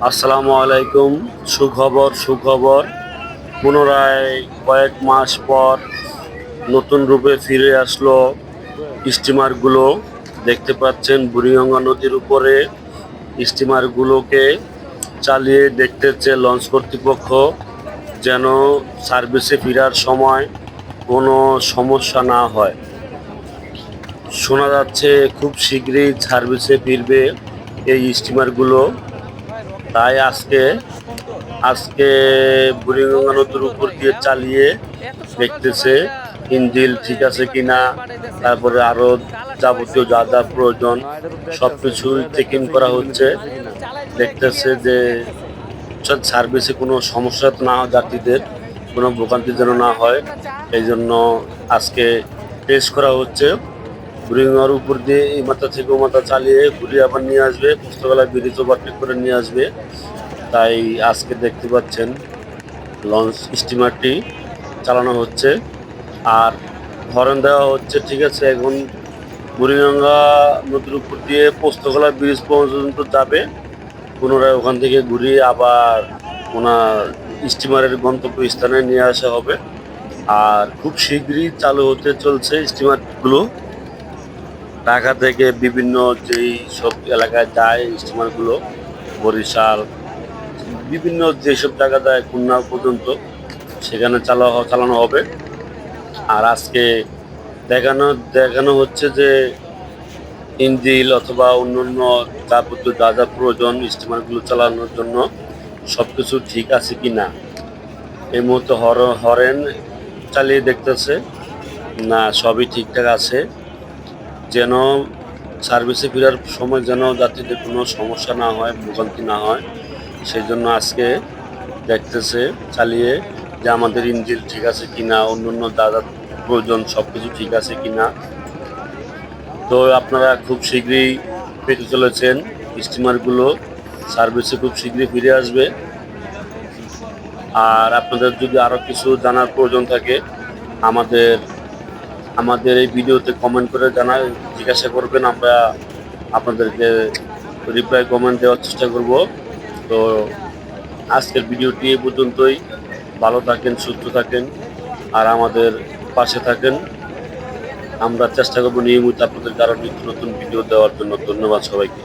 আসসালামু আলাইকুম। সুখবর পুনরায় কয়েক মাস পর নতুন রূপে ফিরে আসলো স্টিমারগুলো। দেখতে পাচ্ছেন বুড়িগঙ্গা নদীর উপরে স্টিমারগুলোকে চালিয়ে দেখতেছে লঞ্চ কর্তৃপক্ষ, যেন সার্ভিসে ফেরার সময় কোনো সমস্যা না হয়। শোনা যাচ্ছে খুব শীঘ্রই সার্ভিসে ফিরবে এই স্টিমারগুলো। তাই আজকে আজকে বুড়িগঙ্গা নদীর উপর দিয়ে চালিয়ে দেখতেছে ইঞ্জিল ঠিক আছে কিনা, তারপরে আরো যাবতীয় যা যা প্রয়োজন সবকিছু চেকিং করা হচ্ছে। দেখতেছে যে সার্ভিসে কোনো সমস্যা না হয়, যাত্রীদের কোনো ভোগান্তি যেন না হয়, এই জন্য আজকে টেস্ট করা হচ্ছে। বুড়িগঙ্গার উপর দিয়ে এই মাথা থেকে ও মাথা চালিয়ে ঘুরিয়ে আবার নিয়ে আসবে, পুস্তকালয় ব্রিজ ওভারটেক করে নিয়ে আসবে। তাই আজকে দেখতে পাচ্ছেন লঞ্চ স্টিমারটি চালানো হচ্ছে আর হর্ন দেওয়া হচ্ছে। ঠিক আছে, এখন বুড়িগঙ্গা নদীর উপর দিয়ে পোস্তগোলা ব্রিজ পর্যন্ত যাবে, পুনরায় ওখান থেকে ঘুরিয়ে আবার ওনার স্টিমারের গন্তব্য স্থানে নিয়ে আসা হবে। আর খুব শীঘ্রই চালু হতে চলছে স্টিমারগুলো। ঢাকা থেকে বিভিন্ন যেই সব এলাকায় যায় স্টিমারগুলো, বরিশাল, বিভিন্ন যেসব জায়গা যায় খুলনা পর্যন্ত, সেখানে চালানো হবে। আর আজকে দেখানো দেখানো হচ্ছে যে ইঞ্জিল অথবা অন্যান্য যাবতীয় যা যা প্রয়োজন স্টিমারগুলো চালানোর জন্য সবকিছু ঠিক আছে কি না। এই মুহূর্তে হরেন চালিয়ে দেখতেছে, না সবই ঠিকঠাক আছে, যেন সার্ভিসে ফেরার সময় যেন যাত্রীদের কোনো সমস্যা না হয়, ভোগান্তি না হয়, সেই জন্য আজকে দেখতেছে চালিয়ে যে আমাদের ইঞ্জিন ঠিক আছে কিনা, অন্যান্য যা যা প্রয়োজন সব কিছু ঠিক আছে কিনা। তো আপনারা খুব শীঘ্রই পেতে চলেছেন স্টিমারগুলো সার্ভিসে খুব শীঘ্রই ফিরে আসবে। আর আপনাদের যদি আরও কিছু জানার প্রয়োজন থাকে আমাদের আমাদের এই ভিডিওতে কমেন্ট করে জিজ্ঞাসা করবেন, আমরা আপনাদেরকে রিপ্লাই কমেন্ট দেওয়ার চেষ্টা করব। তো আজকের ভিডিওটি এই পর্যন্তই। ভালো থাকেন, সুস্থ থাকেন আর আমাদের পাশে থাকেন। আমরা চেষ্টা করব নিয়মিত আপনাদের কারো নিত্য নতুন ভিডিও দেওয়ার জন্য। ধন্যবাদ সবাইকে।